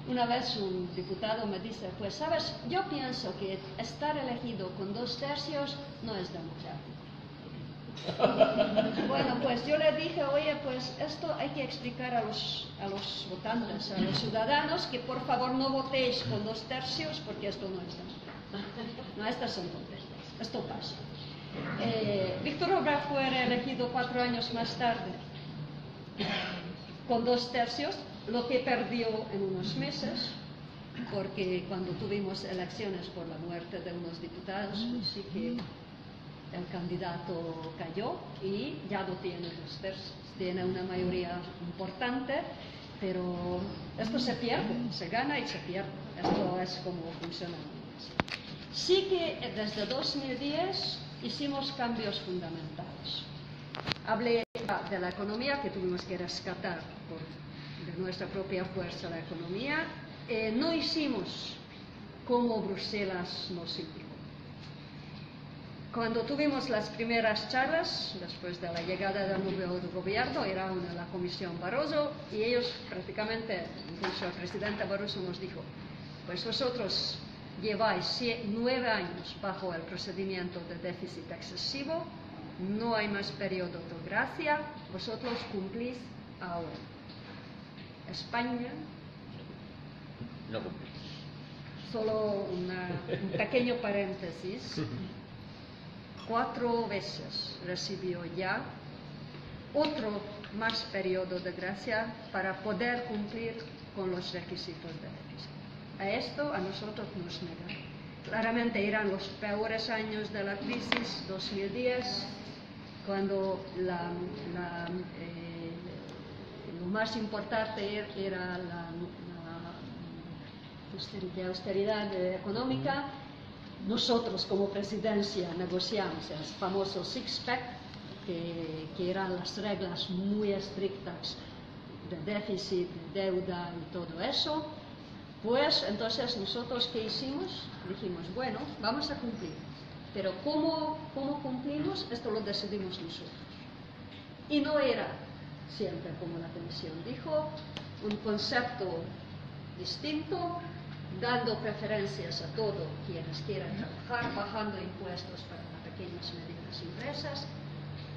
Una vez un diputado me dice, pues sabes, yo pienso que estar elegido con 2/3 no es democrático. Bueno, pues yo le dije, oye, pues esto hay que explicar a los votantes, a los ciudadanos, que por favor no votéis con 2/3 porque esto no es democrático. No, estas son tonterías, esto pasa. Víctor Orbán fue reelegido 4 años más tarde con 2/3, lo que perdió en unos meses, porque cuando tuvimos elecciones por la muerte de unos diputados, pues sí que el candidato cayó y ya no tiene 2/3, tiene una mayoría importante, pero esto se pierde, se gana y se pierde. Esto es como funciona. Sí que desde 2010 hicimos cambios fundamentales. Hablé de la economía, que tuvimos que rescatar de nuestra propia fuerza la economía. No hicimos como Bruselas nos indicó. Cuando tuvimos las primeras charlas, después de la llegada del nuevo gobierno, era la Comisión Barroso, y ellos prácticamente, incluso el presidente Barroso nos dijo, pues vosotros lleváis 9 años bajo el procedimiento de déficit excesivo, no hay más periodo de gracia, vosotros cumplís ahora. España no cumplís. Solo un pequeño paréntesis. 4 veces recibió ya otro más periodo de gracia para poder cumplir con los requisitos de déficit. A esto a nosotros nos negaron. Claramente eran los peores años de la crisis, 2010, cuando lo más importante era la austeridad económica. Nosotros como presidencia negociamos el famoso six-pack, que eran las reglas muy estrictas de déficit, de deuda y todo eso. Pues entonces nosotros, ¿qué hicimos? Dijimos, bueno, vamos a cumplir. Pero ¿cómo cumplimos? Esto lo decidimos nosotros. Y no era siempre como la Comisión dijo, un concepto distinto, dando preferencias a todos quienes quieran trabajar, bajando impuestos para las pequeñas y medianas empresas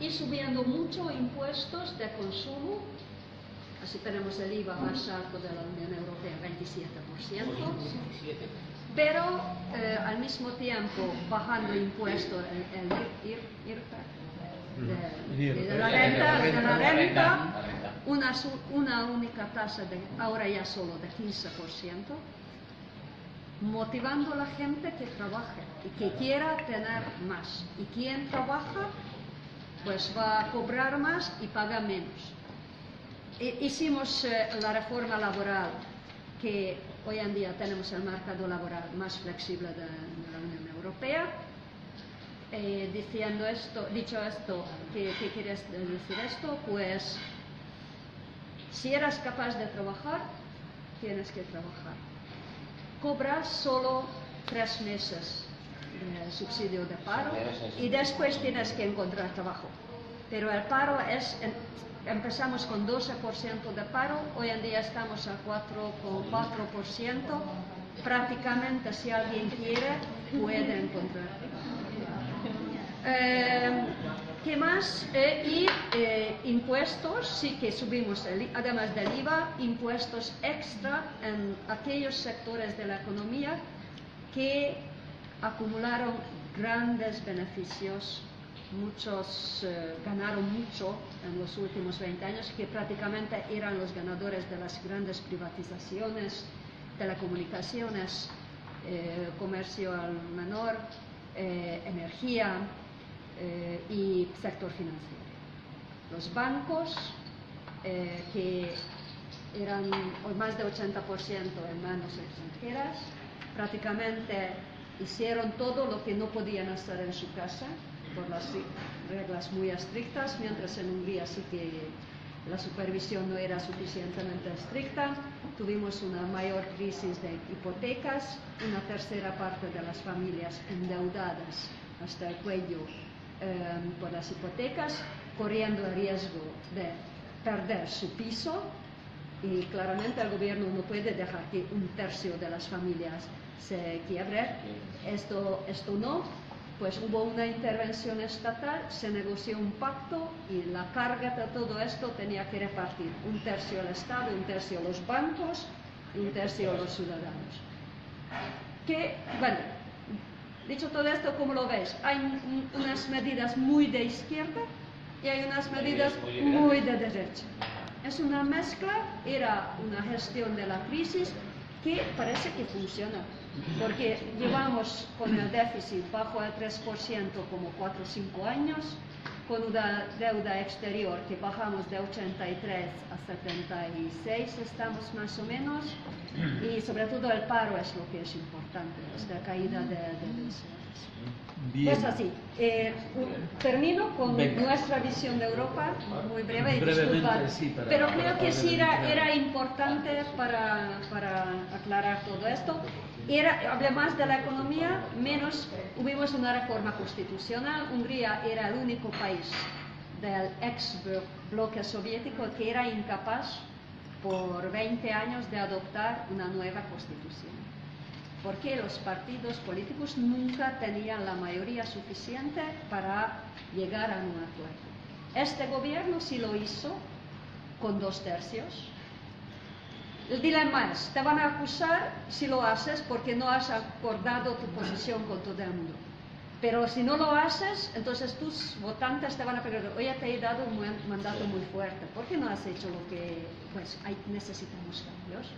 y subiendo mucho impuestos de consumo. Así tenemos el IVA más alto de la Unión Europea, 27%, pero al mismo tiempo bajando impuestos de la renta, una única tasa ahora ya solo de 15%, motivando a la gente que trabaje y que quiera tener más. Y quien trabaja, pues va a cobrar más y paga menos. Hicimos la reforma laboral, que hoy en día tenemos el mercado laboral más flexible de la Unión Europea. Dicho esto, ¿qué quieres decir esto? Pues si eres capaz de trabajar, tienes que trabajar. Cobras solo 3 meses de subsidio de paro y después tienes que encontrar trabajo. Pero el paro empezamos con 12% de paro, hoy en día estamos a 4,4%. Prácticamente si alguien quiere, puede encontrar trabajo. ¿Qué más? Impuestos, sí que subimos, además del IVA, impuestos extra en aquellos sectores de la economía que acumularon grandes beneficios. Muchos ganaron mucho en los últimos 20 años, que prácticamente eran los ganadores de las grandes privatizaciones, telecomunicaciones, comercio al menor, energía y sector financiero. Los bancos, que eran más de 80% en manos extranjeras, prácticamente hicieron todo lo que no podían hacer en su casa por las reglas muy estrictas, mientras en Hungría sí que la supervisión no era suficientemente estricta. Tuvimos una mayor crisis de hipotecas, una tercera parte de las familias endeudadas hasta el cuello por las hipotecas, corriendo el riesgo de perder su piso. Y claramente el gobierno no puede dejar que un tercio de las familias se quiebre. Esto no, pues hubo una intervención estatal, se negoció un pacto y la carga de todo esto tenía que repartir un tercio el Estado, un tercio los bancos y un tercio los ciudadanos. Bueno, dicho todo esto, ¿cómo lo ves? Hay unas medidas muy de izquierda y hay unas medidas muy de derecha. Es una mezcla, era una gestión de la crisis que parece que funciona, porque llevamos con el déficit bajo el 3% como 4 o 5 años, con una deuda exterior que bajamos de 83 a 76, estamos más o menos, y sobre todo el paro es lo que es importante, esta caída de densidades. Bien. Pues así, termino con nuestra visión de Europa, muy breve, y disculpad, sí, pero creo que sí era importante para aclarar todo esto. Hablé más de la economía, menos hubimos una reforma constitucional. Hungría era el único país del ex bloque soviético que era incapaz por 20 años de adoptar una nueva constitución, porque los partidos políticos nunca tenían la mayoría suficiente para llegar a un acuerdo. Este gobierno sí lo hizo con 2 tercios. El dilema es, te van a acusar si lo haces porque no has acordado tu posición con todo el mundo. Pero si no lo haces, entonces tus votantes te van a preguntar, oye, te he dado un mandato muy fuerte, ¿por qué no has hecho lo que necesitamos cambios?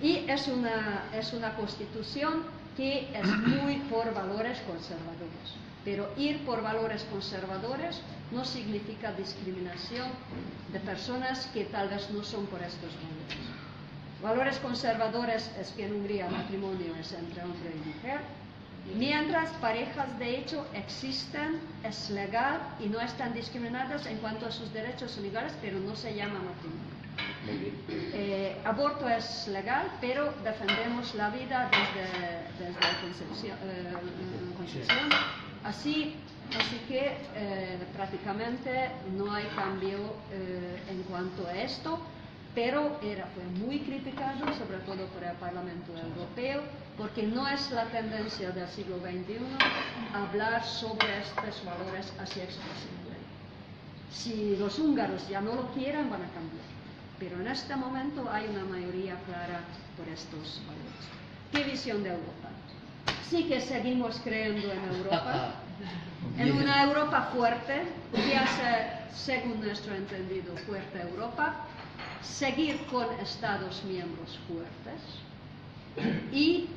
Y es una constitución que es muy por valores conservadores. Pero ir por valores conservadores no significa discriminación de personas que tal vez no son por estos valores. Valores conservadores es que en Hungría el matrimonio es entre hombre y mujer, mientras parejas de hecho existen, es legal y no están discriminadas en cuanto a sus derechos son iguales, pero no se llama matrimonio. Aborto es legal, pero defendemos la vida desde la concepción. Así que prácticamente no hay cambio en cuanto a esto, pero fue muy criticado, sobre todo por el Parlamento Europeo, porque no es la tendencia del siglo XXI hablar sobre estos valores así expresivamente. Si los húngaros ya no lo quieren, van a cambiar. Pero en este momento hay una mayoría clara por estos valores. ¿Qué visión de Europa? Sí que seguimos creyendo en Europa, en una Europa fuerte, que hace, según nuestro entendido, fuerte Europa, seguir con Estados miembros fuertes y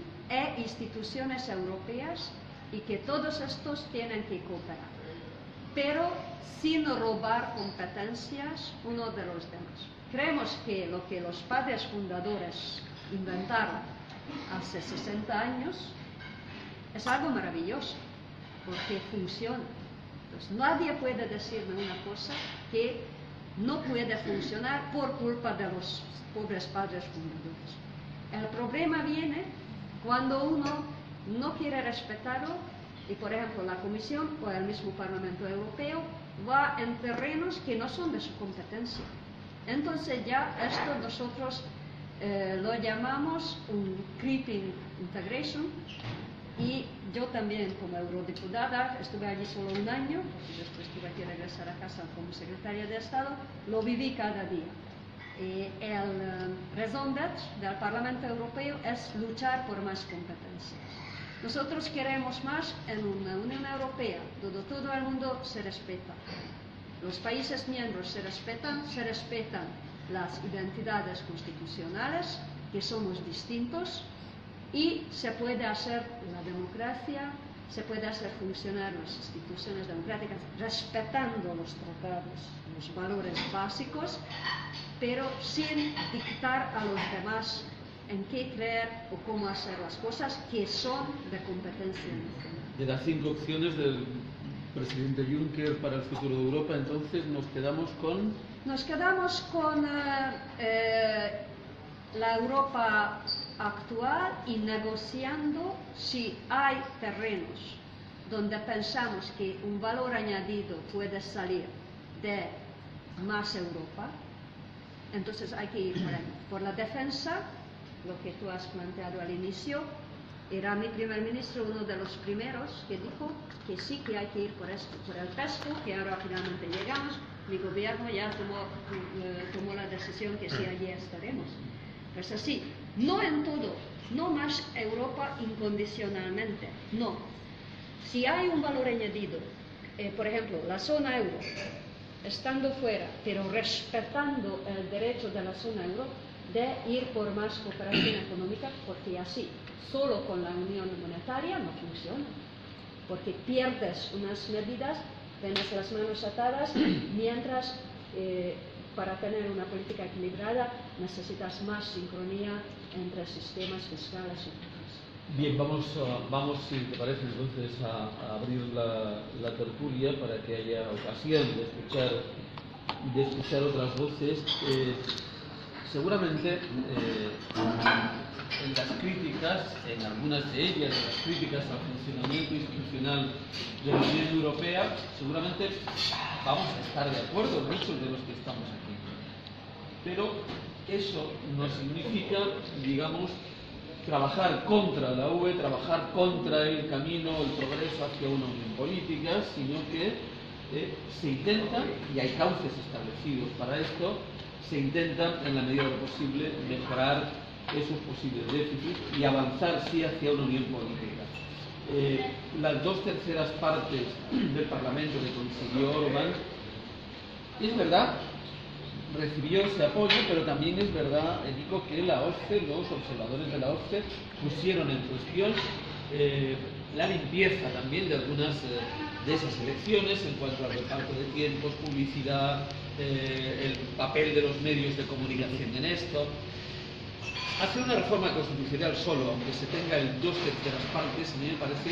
instituciones europeas, y que todos estos tienen que cooperar, pero sin robar competencias uno de los demás. Creemos que lo que los padres fundadores inventaron hace 60 años es algo maravilloso, porque funciona. Entonces, nadie puede decirme una cosa que no puede funcionar por culpa de los pobres padres fundadores. El problema viene cuando uno no quiere respetarlo y, por ejemplo, la Comisión o el mismo Parlamento Europeo va en terrenos que no son de su competencia. Entonces ya esto nosotros lo llamamos un creeping integration, y yo también como eurodiputada estuve allí solo un año, y después tuve que regresar a casa como secretaria de Estado, lo viví cada día. El raison d'être del Parlamento Europeo es luchar por más competencias. Nosotros queremos más en una Unión Europea donde todo el mundo se respeta. Los países miembros se respetan las identidades constitucionales, que somos distintos, y se puede hacer la democracia, se puede hacer funcionar las instituciones democráticas respetando los tratados, los valores básicos, pero sin dictar a los demás en qué creer o cómo hacer las cosas que son de competencia nacional. De las 5 opciones del presidente Juncker para el futuro de Europa, entonces nos quedamos con... Nos quedamos con la Europa actual y negociando si hay terrenos donde pensamos que un valor añadido puede salir de más Europa, Entonces hay que ir por la defensa, lo que tú has planteado al inicio. Era mi primer ministro uno de los primeros que dijo que sí, que hay que ir por esto, por el PESCO, que ahora finalmente llegamos. Mi gobierno ya tomó la decisión que sí, allí estaremos. Pues así, no en todo, no más Europa incondicionalmente, no. Si hay un valor añadido, por ejemplo, la zona euro, estando fuera, pero respetando el derecho de la zona euro de ir por más cooperación económica, porque así, solo con la unión monetaria no funciona, porque pierdes unas medidas, tienes las manos atadas, mientras para tener una política equilibrada necesitas más sincronía entre sistemas fiscales y otros. Bien, vamos, si te parece, entonces a abrir la tertulia para que haya ocasión de escuchar otras voces. Seguramente en las críticas, en algunas de ellas, en las críticas al funcionamiento institucional de la Unión Europea, seguramente vamos a estar de acuerdo muchos de los que estamos aquí. Pero eso no significa, digamos, trabajar contra la UE, trabajar contra el camino, el progreso hacia una unión política, sino que se intenta, y hay cauces establecidos para esto, se intenta en la medida de lo posible mejorar esos posibles déficits y avanzar sí hacia una unión política. Las 2/3 partes del Parlamento que consiguió Orbán, es verdad, recibió ese apoyo, pero también es verdad, digo, que la OSCE, los observadores de la OSCE pusieron en cuestión la limpieza también de algunas de esas elecciones en cuanto al reparto de tiempos, publicidad, el papel de los medios de comunicación en esto. Hacer una reforma constitucional solo, aunque se tenga el 2/3 partes, a mí me parece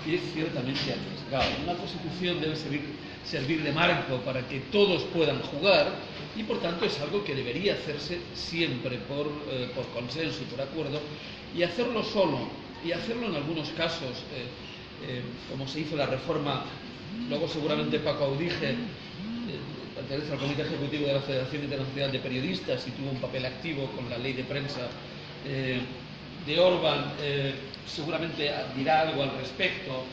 que es ciertamente arriesgado. Una constitución debe servir de marco para que todos puedan jugar y por tanto es algo que debería hacerse siempre por consenso y por acuerdo, y hacerlo solo, y hacerlo en algunos casos, como se hizo la reforma, luego seguramente Paco Audige pertenece al Comité Ejecutivo de la Federación Internacional de Periodistas y tuvo un papel activo con la ley de prensa de Orbán, seguramente dirá algo al respecto.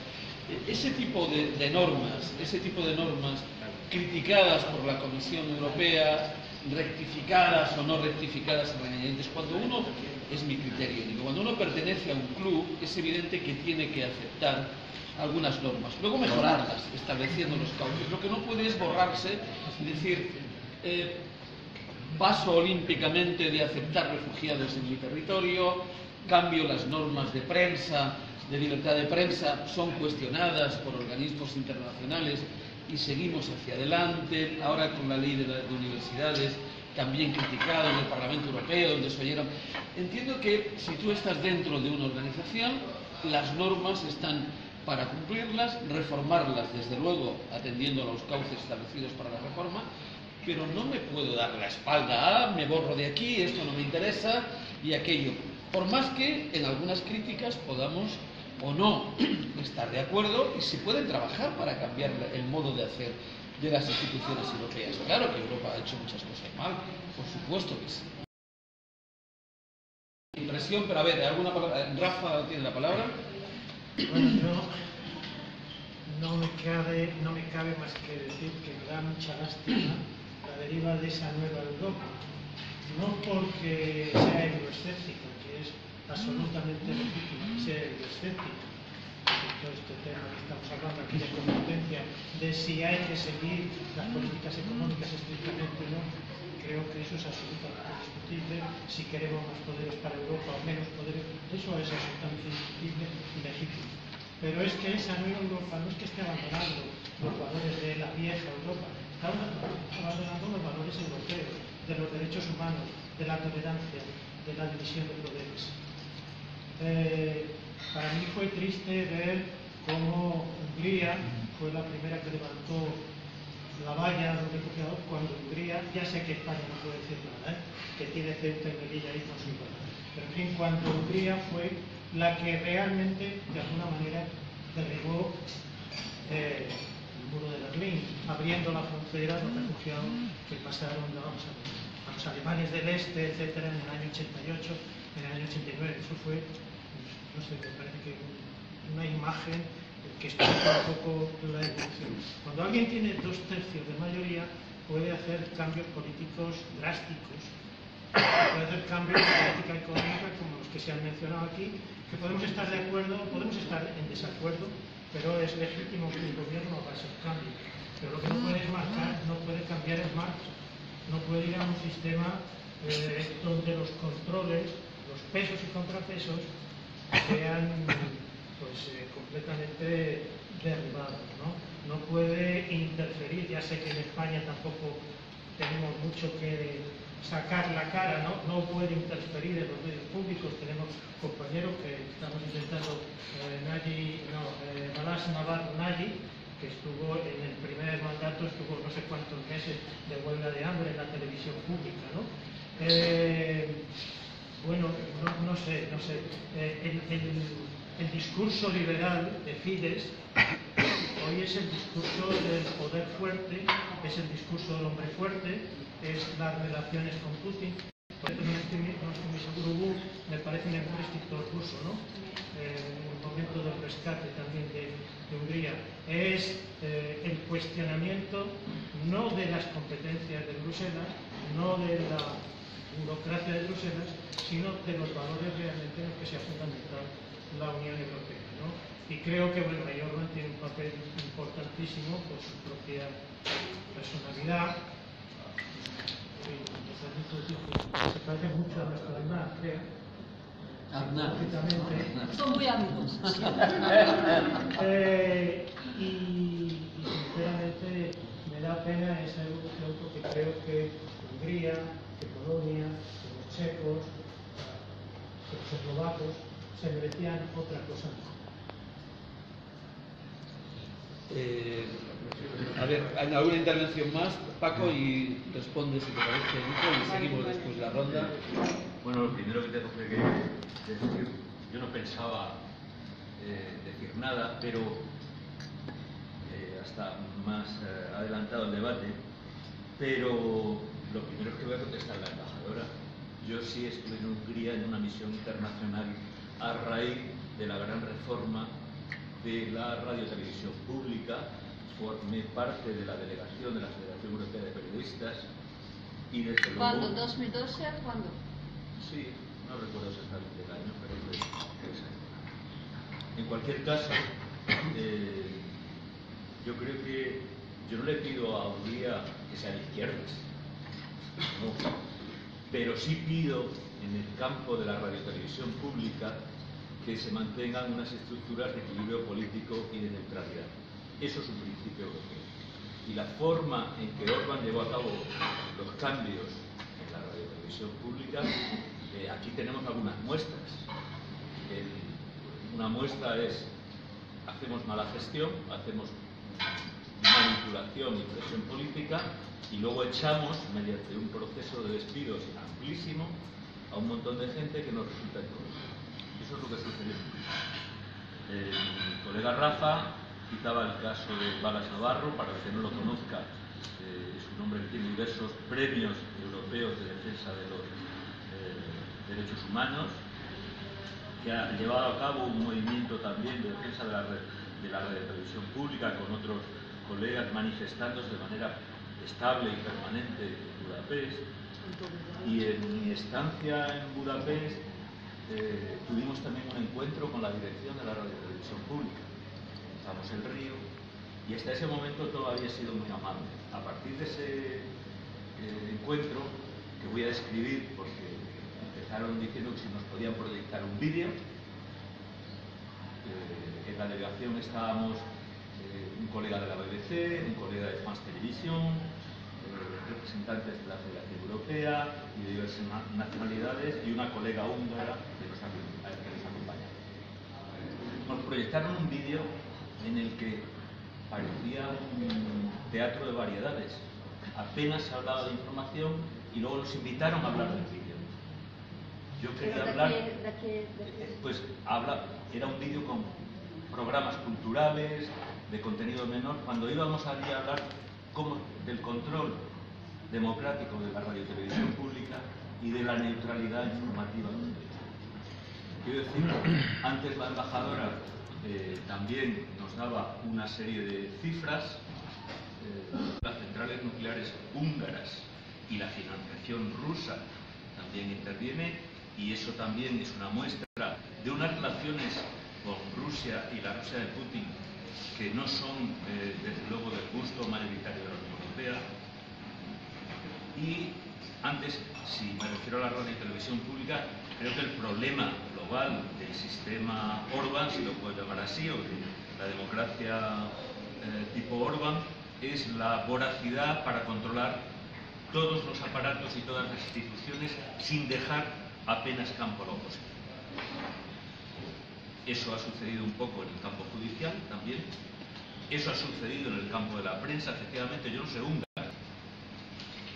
Ese tipo de normas criticadas por la Comisión Europea, rectificadas o no rectificadas en regañadientes, cuando uno, es mi criterio, cuando uno pertenece a un club, es evidente que tiene que aceptar algunas normas, luego mejorarlas, estableciendo los cauces. Lo que no puede es borrarse y decir, paso olímpicamente de aceptar refugiados en mi territorio, cambio las normas de prensa, de libertad de prensa, son cuestionadas por organismos internacionales y seguimos hacia adelante. Ahora con la ley de universidades, también criticada en el Parlamento Europeo, donde se oyeron. Entiendo que si tú estás dentro de una organización, las normas están para cumplirlas, reformarlas, desde luego, atendiendo a los cauces establecidos para la reforma, pero no me puedo dar la espalda me borro de aquí, esto no me interesa, y aquello. Por más que en algunas críticas podamos o no estar de acuerdo, y se pueden trabajar para cambiar el modo de hacer de las instituciones europeas. Claro que Europa ha hecho muchas cosas mal, por supuesto que sí. Impresión, pero a ver, ¿alguna palabra? Rafa tiene la palabra. Bueno, yo no me cabe más que decir que me da mucha lástima la deriva de esa nueva Europa. No porque sea euroescéptica, que es absolutamente legítimo que sea euroescéptica. Todo este tema que estamos hablando aquí de competencia, de si hay que seguir las políticas económicas estrictamente o no, creo que eso es absolutamente discutible. Si queremos más poderes para Europa o menos poderes, eso es absolutamente discutible y legítimo. Pero es que esa nueva Europa no es que esté abandonando los valores de la vieja Europa, está abandonando los valores europeos, de los derechos humanos, de la tolerancia, de la división de poderes. Para mí fue triste ver cómo Hungría fue la primera que levantó la valla a los refugiados, cuando Hungría, ya sé que España no puede decir nada, que tiene Ceuta y Melilla ahí con su igualdad, pero en fin, cuando Hungría fue la que realmente, de alguna manera, derribó el muro de Berlín, abriendo la frontera a los refugiados que pasaron, vamos a los alemanes del este, etcétera, en el año 88, en el año 89. Eso fue, no sé, me parece que una imagen que explica un poco la evolución. Cuando alguien tiene 2/3 de mayoría, puede hacer cambios políticos drásticos, puede hacer cambios de política económica como los que se han mencionado aquí, que podemos estar de acuerdo, podemos estar en desacuerdo, pero es legítimo que el gobierno haga esos cambios. Pero lo que no puede es marcar, no puede cambiar en marcha, no puede ir a un sistema donde los controles, los pesos y contrapesos sean completamente derribados, ¿no? No puede interferir. Ya sé que en España tampoco tenemos mucho que sacar la cara, no puede interferir en los medios públicos. Tenemos compañeros que estamos intentando, Balázs Navarro Nagy, que estuvo en el primer mandato, estuvo no sé cuántos meses de huelga de hambre en la televisión pública, ¿no? Bueno, no sé. El discurso liberal de Fidesz hoy es el discurso del poder fuerte, es el discurso del hombre fuerte, es las relaciones con Putin. No estoy muy seguro, me parece un empréstito ruso, ¿no? En el momento del rescate también de Hungría. Es el cuestionamiento no de las competencias de Bruselas, no de la burocracia de Bruselas, sino de los valores realmente en los que se ha fundamentado la Unión Europea, ¿no? Y creo que Orbán tiene un papel importantísimo por su propia personalidad. Se parece mucho a nuestro Aznar, creo. Son muy amigos. Y sinceramente me da pena esa evolución, porque creo que Hungría, que Polonia, que los checos, que los eslovacos se merecían otra cosa más. A ver, ¿alguna intervención más, Paco? Y responde si te parece, Nico, y seguimos después la ronda. Bueno, lo primero que tengo que decir, yo no pensaba decir nada, pero hasta más adelantado el debate, pero lo primero es que voy a contestar a la embajadora. Yo sí estuve en Hungría en una misión internacional a raíz de la gran reforma de la radiotelevisión pública, formé parte de la delegación de la Federación Europea de Periodistas y desde luego... ¿Cuándo? ¿2012? ¿Cuándo? Sí, no recuerdo exactamente el año, pero fue ese año. En cualquier caso, yo creo que yo no le pido a Hungría que sea de izquierdas, no, pero sí pido en el campo de la radiotelevisión pública que se mantengan unas estructuras de equilibrio político y de neutralidad. Eso es un principio europeo. Y la forma en que Orbán llevó a cabo los cambios en la radiotelevisión pública, aquí tenemos algunas muestras. Una muestra es, hacemos mala gestión, hacemos manipulación y presión política, y luego echamos, mediante un proceso de despidos amplísimo, a un montón de gente que nos resulta incorrecta. Eso es lo que sucedió. Mi colega Rafa citaba el caso de Balázs Navarro. Para el que no lo conozca, es un hombre que tiene diversos premios europeos de defensa de los derechos humanos, que ha llevado a cabo un movimiento también de defensa de la radiotelevisión pública con otros colegas, manifestándose de manera estable y permanente en Budapest. Y en mi estancia en Budapest tuvimos también un encuentro con la dirección de la radiotelevisión pública. Cruzamos el río y hasta ese momento todo había sido muy amable. A partir de ese encuentro, que voy a describir porque empezaron diciendo que si nos podían proyectar un vídeo, en la delegación estábamos un colega de la BBC, un colega de France Television, representantes de la Federación Europea y de diversas nacionalidades, y una colega húngara que nos acompañaba. Nos proyectaron un vídeo en el que parecía un teatro de variedades. Apenas se hablaba de información y luego nos invitaron a hablar del vídeo. Yo quería hablar, pues era un vídeo con programas culturales, de contenido menor. Cuando íbamos allí a hablar del control democrático de la radio y televisión pública y de la neutralidad informativa. Quiero decir, antes la embajadora también nos daba una serie de cifras. Las centrales nucleares húngaras y la financiación rusa también interviene, y eso también es una muestra de unas relaciones con Rusia y la Rusia de Putin que no son, desde luego, del gusto mayoritario de la Unión Europea. Y antes, si me refiero a la radio y televisión pública, creo que el problema global del sistema Orbán, si lo puedo llamar así, o de la democracia tipo Orbán, es la voracidad para controlar todos los aparatos y todas las instituciones sin dejar apenas campo a la oposición. Eso ha sucedido un poco en el campo judicial también. Eso ha sucedido en el campo de la prensa. Efectivamente, yo no sé húngaro,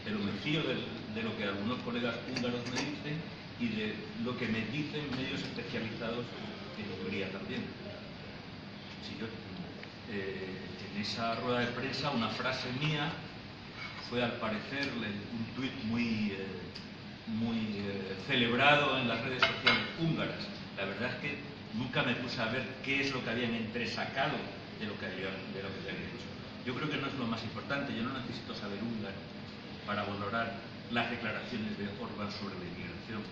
pero me fío de lo que algunos colegas húngaros me dicen y de lo que me dicen medios especializados en Hungría también. Si yo, en esa rueda de prensa, una frase mía fue, al parecer, un tuit muy celebrado en las redes sociales húngaras. La verdad es que nunca me puse a ver qué es lo que habían entresacado de lo que habían dicho. Yo creo que no es lo más importante. Yo no necesito saber húngaro para valorar las declaraciones de Orbán sobre la inmigración.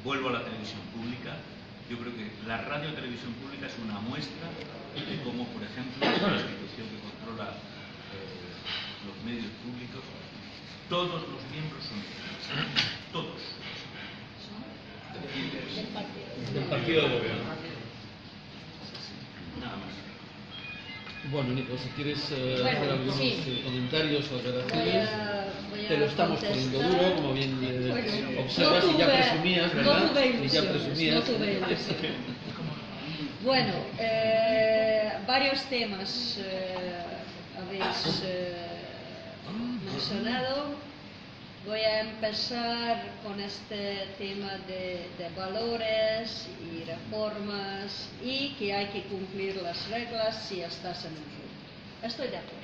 Vuelvo a la televisión pública. Yo creo que la radio y televisión pública es una muestra de cómo, por ejemplo, la institución que controla los medios públicos, todos los miembros son iguales. Todos. Del partido de gobierno. Nada más. Bueno, Nico, si quieres hacer Bueno, algunos sí. comentarios o aclaraciones, Voy a te lo estamos poniendo contestar. duro, como bien Bueno, observas, y ya presumías, ¿verdad? No tuve Y ya ilusiones, presumías. no tuve ilusiones. Bueno, varios temas habéis mencionado. Voy a empezar con este tema de valores y reformas y que hay que cumplir las reglas si estás en el club. Estoy de acuerdo.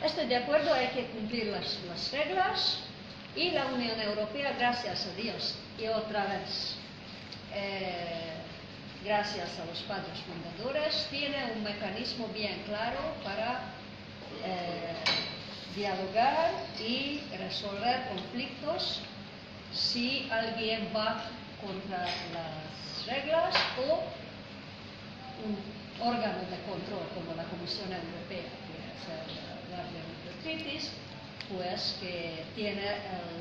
Estoy de acuerdo, hay que cumplir las reglas, y la Unión Europea, gracias a Dios, y otra vez, gracias a los padres fundadores, tiene un mecanismo bien claro para dialogar y resolver conflictos si alguien va contra las reglas o un órgano de control como la Comisión Europea, que es el Guardian of the Treaties, pues que tiene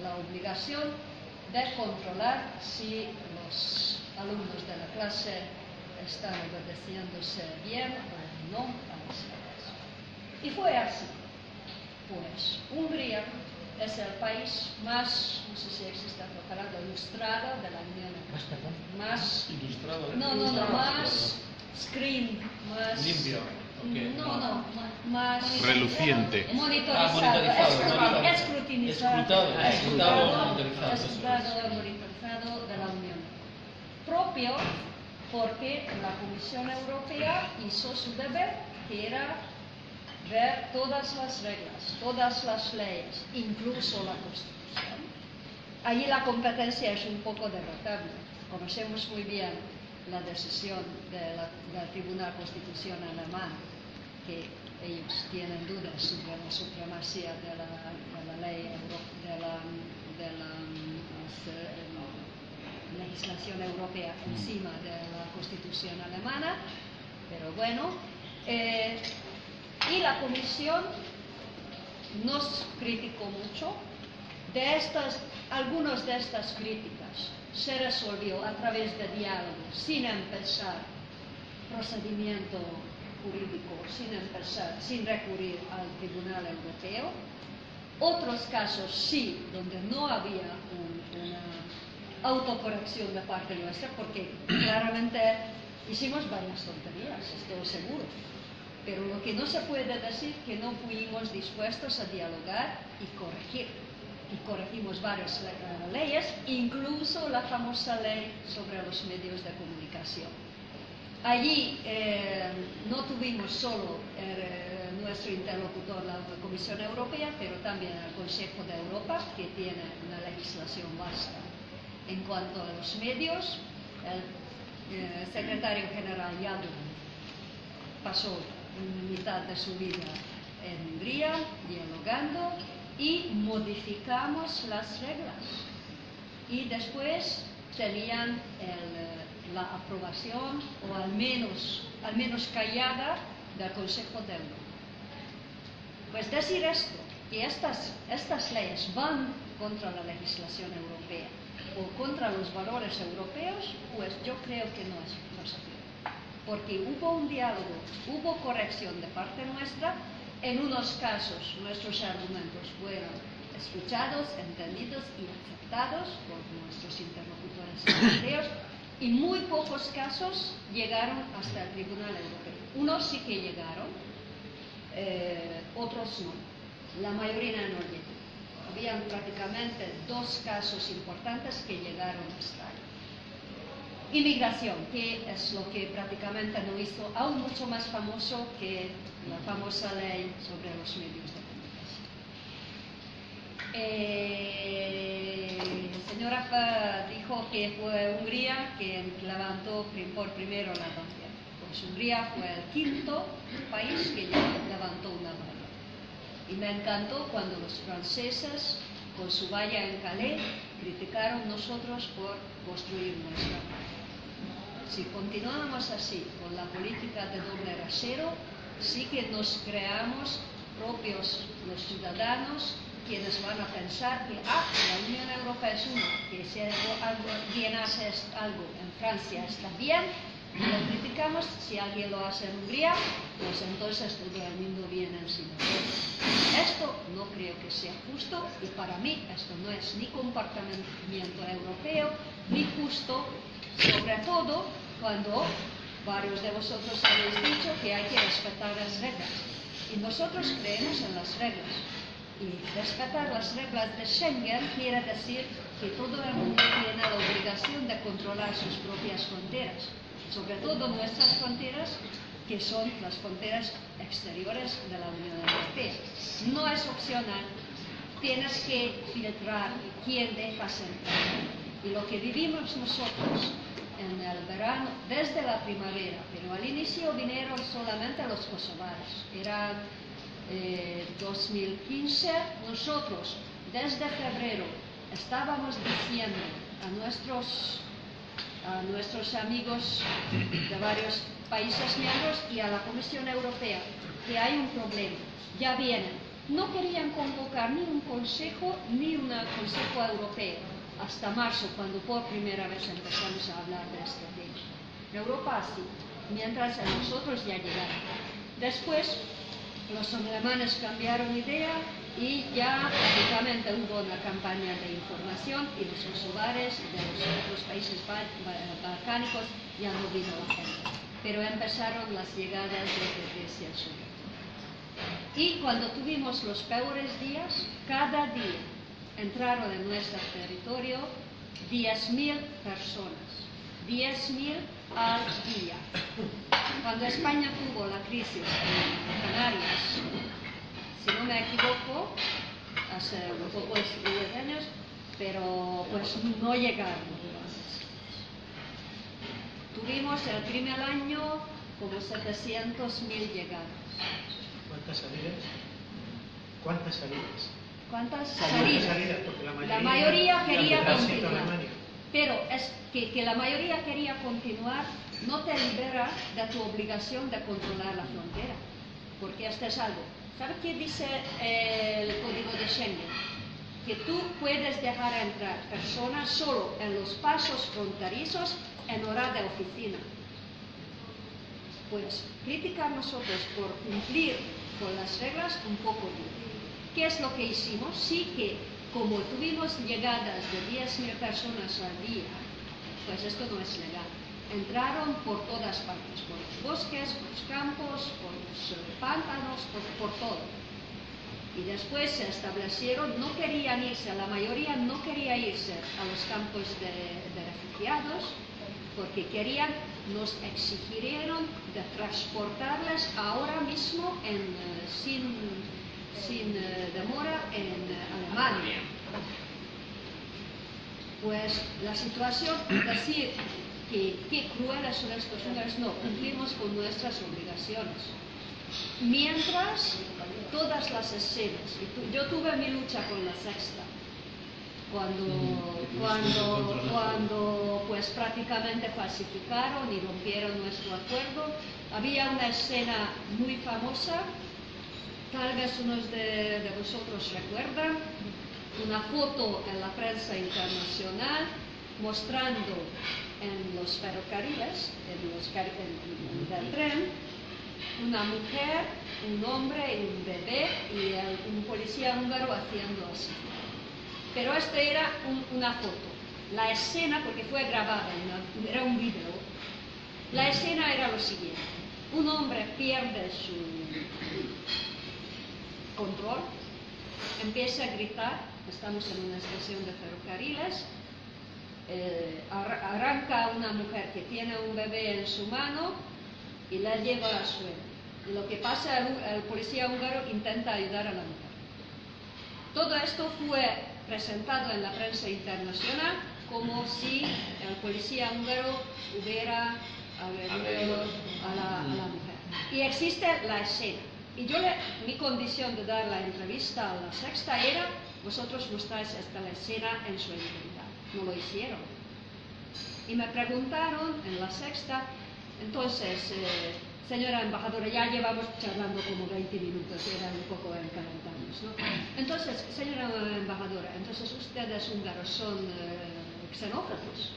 la obligación de controlar si los alumnos de la clase están obedeciéndose bien o no a las reglas. Y fue así. Pues Hungría es el país más, no sé si existe la palabra, ilustrado de la Unión Europea. Más ilustrado. más screen, más limpio. Okay. más reluciente. Monitorizado, escrutinizado, monitorizado de la Unión. Propio porque la Comisión Europea hizo su deber, que era ver todas las reglas, todas las leyes, incluso la Constitución. Allí la competencia es un poco debatable. Conocemos muy bien la decisión del Tribunal Constitucional alemán, que ellos tienen dudas sobre la supremacía de la ley, de la legislación europea encima de la Constitución alemana, pero bueno. Y la Comisión nos criticó mucho. Algunas de estas críticas se resolvió a través de diálogo, sin empezar procedimiento jurídico, sin recurrir al Tribunal Europeo. Otros casos sí, donde no había una autocorrección de parte nuestra, porque claramente hicimos varias tonterías, estoy seguro. Pero lo que no se puede decir es que no fuimos dispuestos a dialogar y corregir. Y corregimos varias leyes, incluso la famosa ley sobre los medios de comunicación. Allí no tuvimos solo nuestro interlocutor, la Comisión Europea, pero también el Consejo de Europa, que tiene una legislación vasta. En cuanto a los medios, el secretario general Yadun pasó mitad de su vida en Hungría, dialogando, y modificamos las reglas. Y después tenían la aprobación, o al menos callada, del Consejo de Europa. Pues decir esto, que estas leyes van contra la legislación europea o contra los valores europeos, pues yo creo que no es cierto. Porque hubo un diálogo, hubo corrección de parte nuestra. En unos casos nuestros argumentos fueron escuchados, entendidos y aceptados por nuestros interlocutores europeos, y muy pocos casos llegaron hasta el Tribunal Europeo. Unos sí que llegaron, otros no. La mayoría no llegó. Habían prácticamente 2 casos importantes que llegaron hasta ahí. Inmigración, que es lo que prácticamente nos hizo aún mucho más famoso que la famosa ley sobre los medios de comunicación. Señora dijo que fue Hungría quien levantó por primero la bandera. Pues Hungría fue el 5º país que levantó una valla. Y me encantó cuando los franceses, con su valla en Calais, criticaron nosotros por construir nuestra valla. Si continuamos así con la política de doble rasero, sí que nos creamos propios los ciudadanos, quienes van a pensar que la Unión Europea es una, que si alguien hace algo en Francia está bien, y lo criticamos. Si alguien lo hace en Hungría, pues entonces todo el mundo viene encima. Esto no creo que sea justo, y para mí esto no es ni comportamiento europeo ni justo, sobre todo cuando varios de vosotros habéis dicho que hay que respetar las reglas. Y nosotros creemos en las reglas. Y respetar las reglas de Schengen quiere decir que todo el mundo tiene la obligación de controlar sus propias fronteras, sobre todo nuestras fronteras, que son las fronteras exteriores de la Unión Europea. No es opcional, tienes que filtrar quién dejas entrar. Y lo que vivimos nosotros en el verano, desde la primavera, pero al inicio vinieron solamente los kosovares, eran 2015, nosotros desde febrero estábamos diciendo a nuestros amigos de varios países miembros y a la Comisión Europea que hay un problema, ya vienen. No querían convocar ni un consejo ni un consejo europeo hasta marzo, cuando por primera vez empezamos a hablar de este tema. Europa sí, mientras nosotros ya llegamos. Después los alemanes cambiaron idea y ya prácticamente hubo una campaña de información, y los kosovares de los otros países balcánicos ya no vino la gente. Pero empezaron las llegadas desde Grecia al sur. Y cuando tuvimos los peores días, cada día entraron en nuestro territorio 10.000 personas. 10.000 al día. Cuando España tuvo la crisis en Canarias, si no me equivoco, hace un poco de 10 años, pero pues no llegaron. Tuvimos el primer año como 700.000 llegadas. ¿Cuántas salidas? ¿Cuántas salidas? ¿Cuántas salidas? Porque la mayoría quería continuar. Pero es que la mayoría quería continuar no te libera de tu obligación de controlar la frontera. Porque esto es algo. ¿Sabes qué dice el código de Schengen? Que tú puedes dejar entrar personas solo en los pasos fronterizos en hora de oficina. Pues criticar nosotros por cumplir con las reglas un poco duro. ¿Qué es lo que hicimos? Sí que como tuvimos llegadas de 10.000 personas al día, pues esto no es legal. Entraron por todas partes, por los bosques, por los campos, por los pantanos, por todo. Y después se establecieron, no querían irse, la mayoría no quería irse a los campos de refugiados, porque querían, nos exigieron de transportarles ahora mismo sin demora en Alemania. Pues la situación, decir que qué crueles son estos húngaros, no, cumplimos con nuestras obligaciones. Mientras, todas las escenas, yo tuve mi lucha con la Sexta, cuando pues prácticamente falsificaron y rompieron nuestro acuerdo. Había una escena muy famosa, tal vez unos de vosotros recuerdan, una foto en la prensa internacional mostrando en los ferrocarriles, del tren, una mujer, un hombre y un bebé y un policía húngaro haciendo así. Pero esto era una foto. La escena, porque fue grabada, era un video, la escena era lo siguiente. Un hombre pierde su control, empieza a gritar, estamos en una estación de ferrocarriles, arranca a una mujer que tiene un bebé en su mano y la lleva al suelo. Y lo que pasa, el policía húngaro intenta ayudar a la mujer. Todo esto fue presentado en la prensa internacional como si el policía húngaro hubiera agredido a la mujer. Y existe la escena. Y mi condición de dar la entrevista a la Sexta era: vosotros mostráis la escena en su integridad. No lo hicieron. Y me preguntaron en la Sexta, entonces, señora embajadora, ya llevamos charlando como 20 minutos, eran un poco encalentarnos, ¿no? Entonces, señora embajadora, entonces ustedes húngaros son xenófobos.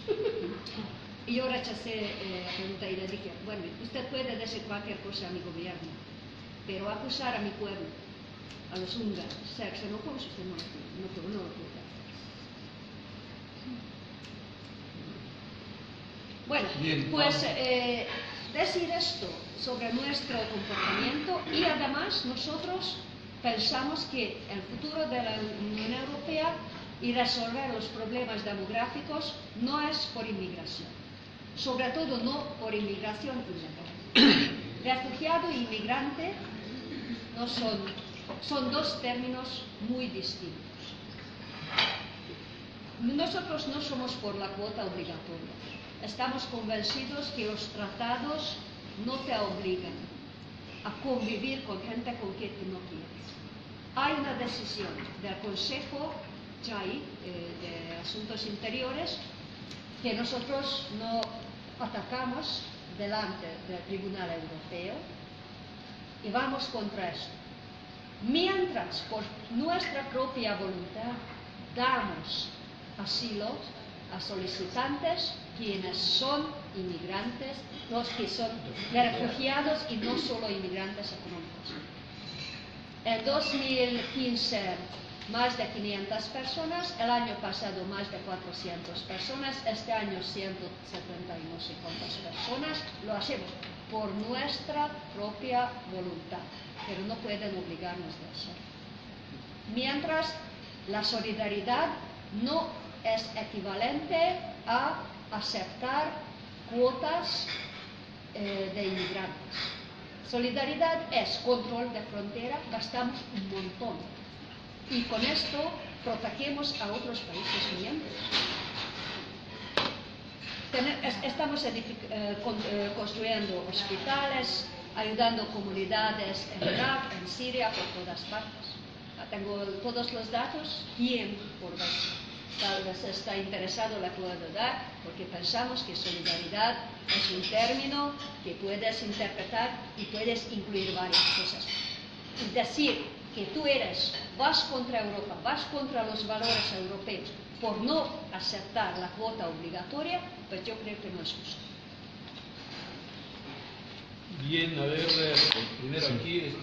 Y yo rechacé la pregunta y le dije, bueno, usted puede decir cualquier cosa a mi gobierno, pero acusar a mi pueblo, a los húngaros, ser xenófobos, usted no lo puede hacer. Bueno, pues decir esto sobre nuestro comportamiento, y además nosotros pensamos que el futuro de la Unión Europea y resolver los problemas demográficos no es por inmigración, sobre todo no por inmigración ilegal. Refugiado e inmigrante no son dos términos muy distintos. Nosotros no somos por la cuota obligatoria. Estamos convencidos que los tratados no te obligan a convivir con gente con quien tú no quieres. Hay una decisión del Consejo de Asuntos Interiores que nosotros no atacamos delante del Tribunal Europeo y vamos contra esto. Mientras, por nuestra propia voluntad, damos asilo a solicitantes quienes son inmigrantes, los que son refugiados y no solo inmigrantes económicos. En 2015 más de 500 personas, el año pasado más de 400 personas, este año 170 y no sé cuántas personas. Lo hacemos por nuestra propia voluntad, pero no pueden obligarnos a hacerlo. Mientras, la solidaridad no es equivalente a aceptar cuotas de inmigrantes. Solidaridad es control de frontera, gastamos un montón y con esto protegemos a otros países miembros. Estamos construyendo hospitales, ayudando comunidades en Irak, en Siria, por todas partes. Tengo todos los datos, ¿quién por vez? Tal vez está interesado, le puedo dar, porque pensamos que solidaridad es un término que puedes interpretar y puedes incluir varias cosas. Es decir, que tú vas contra Europa, vas contra los valores europeos por no aceptar la cuota obligatoria, pues yo creo que no es justo. Bien, a ver, primero aquí...